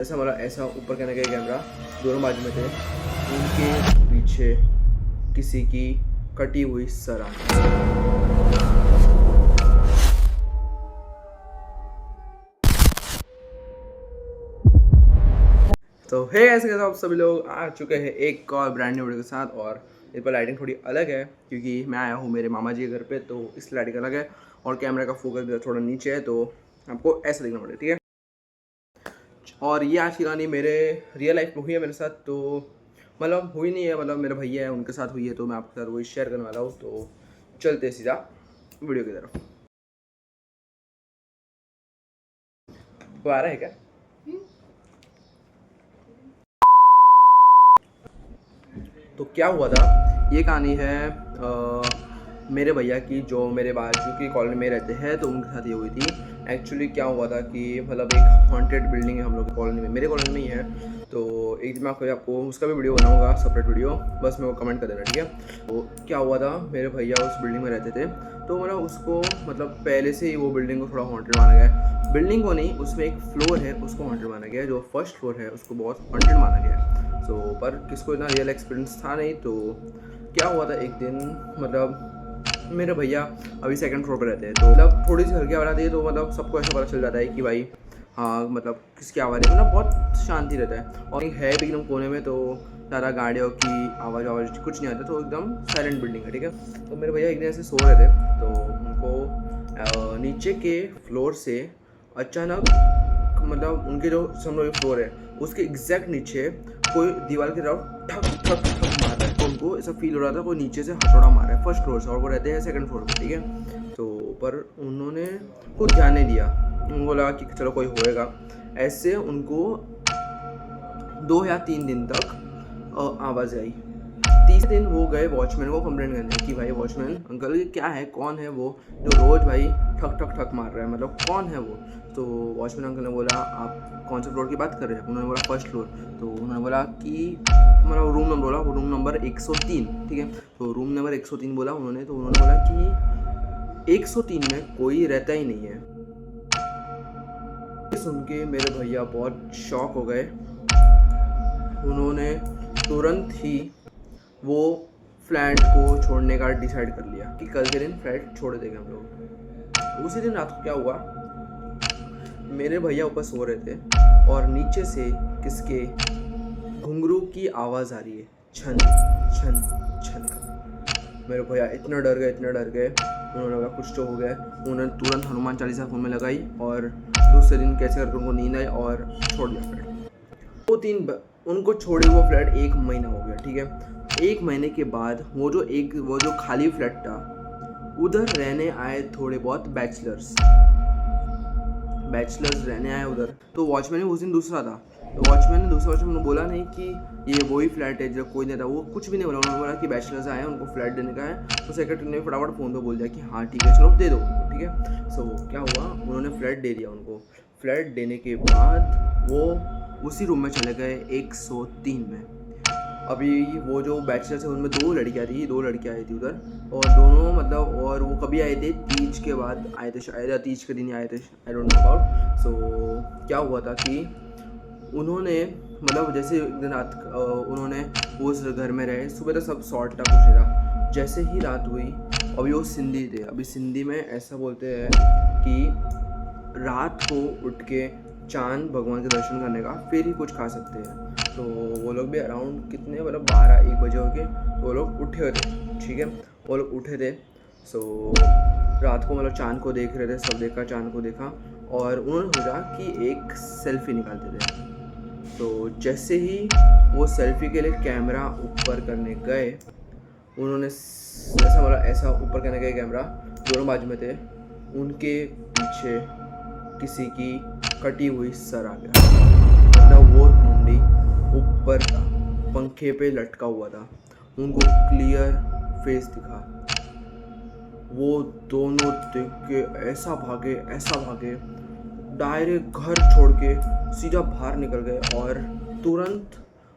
ऐसा मतलब ऐसा ऊपर कहने का कैमरा दोनों बाजू में थे, उनके पीछे किसी की कटी हुई सर आ तो हे ऐसे कैसे आप सभी लोग आ चुके हैं एक और ब्रांड न्यू वीडियो के साथ। और इस पर लाइटिंग थोड़ी अलग है क्योंकि मैं आया हूँ मेरे मामा जी के घर पे, तो इस लाइटिंग अलग है और कैमरे का फोकस थोड़ा नीचे है, तो आपको ऐसा दिखना पड़ेगा, ठीक है। और ये आज की कहानी मेरे रियल लाइफ में हुई है मेरे साथ, तो मतलब हुई नहीं है, मतलब मेरे भैया है उनके साथ हुई है, तो मैं आपके साथ वही शेयर करने वाला हूँ। तो चलते सीधा वीडियो की तरफ। वो आ रहा है क्या? तो क्या हुआ था, ये कहानी है मेरे भैया की, जो मेरे बाजू की कॉलोनी में रहते हैं, तो उनके साथ ये हुई थी। एक्चुअली क्या हुआ था कि मतलब एक हॉन्टेड बिल्डिंग है हम लोग की कॉलोनी में, मेरे कॉलोनी में ही है। तो एक दिन मैं आपको उसका भी वीडियो बनाऊंगा, सेपरेट वीडियो, बस मेरे को कमेंट कर देना, ठीक है। तो क्या हुआ था, मेरे भैया उस बिल्डिंग में रहते थे, तो मतलब उसको मतलब पहले से ही वो बिल्डिंग को थोड़ा हॉन्टेड माना गया है। बिल्डिंग को नहीं, उसमें एक फ्लोर है उसको हॉन्टेड माना गया है, जो फर्स्ट फ्लोर है उसको बहुत हॉन्टेड माना गया है। तो पर किसको इतना रियल एक्सपीरियंस था नहीं। तो क्या हुआ था एक दिन, मतलब मेरे भैया अभी सेकंड फ्लोर पर रहते हैं, तो मतलब थोड़ी सी हल्की आवाज़ आती है, तो मतलब सबको ऐसा पता चल जाता है कि भाई हाँ मतलब किसकी आवाज़ है, मतलब बहुत शांति रहता है। और है भी एकदम कोने में, तो ज़्यादा गाड़ियों की आवाज़ कुछ नहीं आता, तो एकदम साइलेंट बिल्डिंग है, ठीक है। तो मेरे भैया एक दिन ऐसे सो रहे थे, तो उनको नीचे के फ्लोर से अचानक, मतलब उनके जो समझो फ्लोर है उसके एग्जैक्ट नीचे कोई दीवार की तरफ ठक ठक ठक मार रहा है, तो उनको ऐसा फील हो रहा था कोई नीचे से हथौड़ा मार रहा है फर्स्ट फ्लोर से, और वो रहते हैं सेकंड फ्लोर पे, ठीक है। तो पर उन्होंने कुछ ध्यान नहीं दिया, उनको लगा कि चलो कोई होएगा। ऐसे उनको 2 या 3 दिन तक आवाज़ आई। तीसरे दिन वो गए वॉचमैन को कंप्लेंट करने कि भाई वॉचमैन अंकल ये क्या है, कौन है वो जो रोज़ भाई ठक ठक ठक मार रहा है, मतलब कौन है वो। तो वॉचमैन अंकल ने बोला आप कौन से फ्लोर की बात कर रहे हैं, उन्होंने बोला फर्स्ट फ्लोर। तो उन्होंने बोला कि मतलब रूम नंबर बोला, वो रूम नंबर 103, ठीक है। तो रूम नंबर 103 बोला उन्होंने, तो उन्होंने बोला कि 103 में कोई रहता ही नहीं है। सुन के मेरे भैया बहुत शॉक हो गए, उन्होंने तुरंत ही वो फ्लैट को छोड़ने का डिसाइड कर लिया कि कल के दिन फ्लैट छोड़ देंगे हम लोग। उसी दिन रात को क्या हुआ, मेरे भैया ऊपर सो रहे थे और नीचे से किसके घुंघरू की आवाज़ आ रही है, छन छन छन। मेरे भैया इतना डर गए, उन्होंने कहा कुछ तो हो गया। उन्होंने तुरंत हनुमान चालीसा फ़ोन में लगाई और दूसरे दिन कैसे करके उनको नींद आई और छोड़ दिया फ्लैट। उनको छोड़े हुए फ्लैट 1 महीना हो गया, ठीक है। 1 महीने के बाद वो जो खाली फ्लैट था, उधर रहने आए थोड़े बहुत बैचलर्स रहने आए उधर। तो वॉचमैन उस दिन दूसरा था, तो वॉचमैन ने बोला नहीं कि ये वही फ्लैट है जो कोई नहीं था, वो कुछ भी नहीं बोला। उन्होंने बोला कि बैचलर्स आए हैं उनको फ्लैट देने का है, तो सेक्रेटरी ने फटाफट फ़ोन पे बोल दिया कि हाँ ठीक है चलो दे दो उनको, ठीक है। सो क्या हुआ, उन्होंने फ्लैट दे दिया उनको। फ्लैट देने के बाद वो उसी रूम में चले गए 103 में। अभी वो जो बैचलर्स है उनमें 2 लड़कियाँ आई थी उधर, और दोनों मतलब, और वो कभी आए थे, तीज के बाद आए थे शायद, या तीज के दिन ही आए थे, आई डोंट नो अबाउट। सो क्या हुआ था कि उन्होंने मतलब जैसे एक दिन रात उन्होंने उस घर में रहे, सुबह तक सब सॉर्ट था, कुछ नहीं था। जैसे ही रात हुई, अभी वो सिंधी थे, अभी सिंधी में ऐसा बोलते हैं कि रात को उठ के चांद भगवान के दर्शन करने का फिर ही कुछ खा सकते हैं। तो वो लोग भी अराउंड कितने मतलब 12-1 बजे हो गए, तो वो लोग उठे हुए थे, ठीक है। वो लोग उठे थे, सो रात को मतलब चांद को देख रहे थे, सब देखा, चांद को देखा, और उन्होंने सोचा कि एक सेल्फी निकालते थे। तो जैसे ही वो सेल्फी के लिए कैमरा ऊपर करने गए, उन्होंने ऐसा मतलब ऐसा ऊपर करने गए कैमरा, दोनों बाजू में थे, उनके पीछे किसी की कटी हुई सर आ गया, मतलब वो मुंडी ऊपर था, पंखे पे लटका हुआ था, उनको क्लियर फेस दिखा। वो दोनों देख के ऐसा भागे, डायरेक्ट घर छोड़ के सीधा बाहर निकल गए, और तुरंत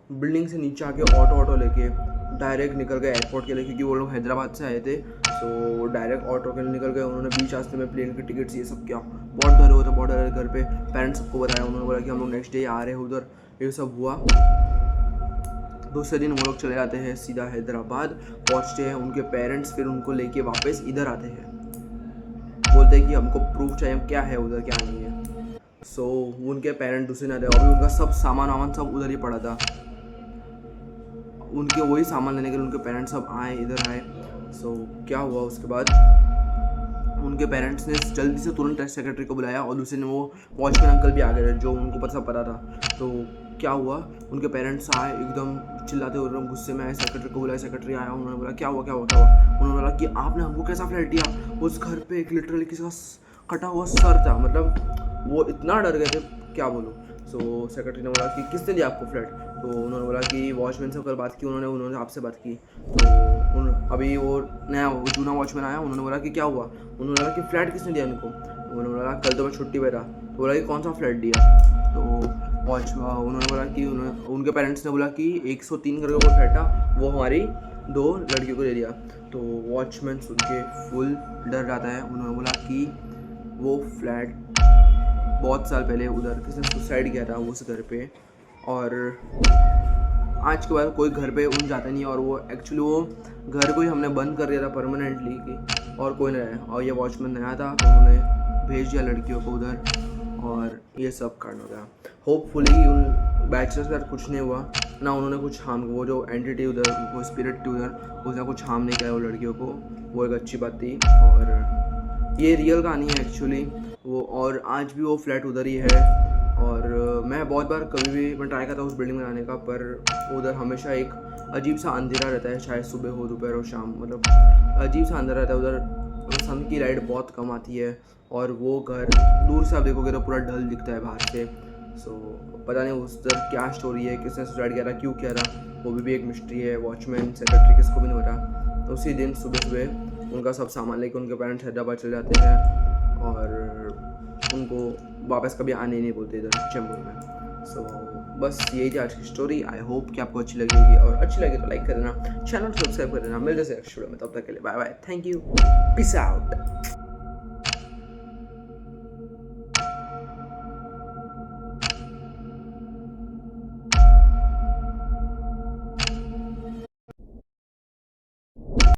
बिल्डिंग से नीचे आके ऑटो लेके डायरेक्ट निकल गए एयरपोर्ट के लिए, क्योंकि वो लोग हैदराबाद से आए थे। सो डायरेक्ट ऑटो के लिए निकल गए। उन्होंने बीच रास्ते में प्लेन की टिकट्स ये सब क्या बहुत डर हुआ था, बहुत डर घर पे पेरेंट्स सबको बताया। उन्होंने बोला कि हम लोग नेक्स्ट डे आ रहे हैं उधर, ये सब हुआ। दूसरे दिन वो लोग चले जाते हैं सीधा हैदराबाद, पहुँचते हैं। उनके पेरेंट्स फिर उनको लेके वापस इधर आते हैं, बोलते हैं कि हमको प्रूफ चाहिए क्या है उधर क्या नहीं है। सो उनके पेरेंट्स दूसरे दिन आते हैं, अभी उनका सब सामान वामान सब उधर ही पड़ा था। उनके वही सामान लेने के लिए उनके पेरेंट्स सब आए, इधर आए। सो क्या हुआ उसके बाद उनके पेरेंट्स ने जल्दी से तुरंत टेस्ट सेक्रेटरी को बुलाया, और दूसरे दिन वो वॉचमैन अंकल भी आ गए जो उनको पता था। तो क्या हुआ, उनके पेरेंट्स आए एकदम चिल्लाते हुए, एकदम गुस्से में आए, सेक्रेटरी को बुलाया। सेक्रेटरी आया, उन्होंने बोला क्या हुआ। उन्होंने बोला कि आपने हमको कैसा फ्लैट दिया। उस घर पे एक लिटरली किसी का कटा हुआ सर था, मतलब वो इतना डर गए थे क्या बोलूँ। सो सेक्रेटरी ने बोला कि किसने दिया आपको फ्लैट। तो उन्होंने बोला कि वॉचमैन से कल बात की उन्होंने आपसे बात की। तो अभी वो नया जूना वॉचमैन आया, उन्होंने बोला कि क्या हुआ। उन्होंने बोला कि फ्लैट किसने दिया उनको। उन्होंने बोला कल तो मैं छुट्टी पे था। तो बोला कि कौन सा फ्लैट दिया। तो उन्होंने बोला कि उनके पेरेंट्स ने बोला कि 103 करके वो फ्लैट था, वो हमारी 2 लड़कियों को दे दिया। तो वॉचमैन सुन के फुल डर जाता है। उन्होंने बोला कि वो फ्लैट बहुत साल पहले उधर किसी ने सुसाइड किया था उस घर पे, और आज के बाद कोई घर पे उन जाता नहीं। और वो एक्चुअली वो घर को ही हमने बंद कर दिया था परमानेंटली कि और कोई नहीं आया। और ये वॉचमैन नया था, तो उन्होंने भेज दिया लड़कियों को उधर, और ये सब कांड हो गया। होपफुली उन बैचलर्स के साथ कुछ नहीं हुआ ना, उन्होंने कुछ हार्म, वो जो एंटिटी उधर, वो स्पिरिट थी उधर, उसने कुछ हार्म नहीं किया वो लड़कियों को, वो एक अच्छी बात थी। और ये रियल कहानी है एक्चुअली वो, और आज भी वो फ्लैट उधर ही है। और मैं बहुत बार कभी भी मैं ट्राई करता हूँ उस बिल्डिंग में आने का, पर उधर हमेशा एक अजीब सा अंधेरा रहता है, चाहे सुबह हो दोपहर हो शाम, मतलब अजीब सा अंधेरा रहता है उधर। सन की लाइट बहुत कम आती है, और वो घर दूर से आप देखोगे तो पूरा ढल दिखता है बाहर से। सो पता नहीं उस तरह क्या स्टोरी है, किसने सुसाइड किया था, क्यों किया था, वो भी एक मिस्ट्री है। वॉचमैन सेक्रेटरी किसको भी नहीं पता। तो उसी दिन सुबह उनका सब सामान लेकर उनके पेरेंट्स हैदराबाद चले जाते हैं, और उनको वापस कभी आने नहीं बोलते इधर चेंबूर में। सो बस यही थी आज की स्टोरी। आई होप कि आपको अच्छी लगी होगी, और अच्छी लगी तो लाइक कर देना, चैनल सब्सक्राइब कर देना। मिलते हैं नेक्स्ट वीडियो में, तब तक के लिए bye bye, thank you, peace out.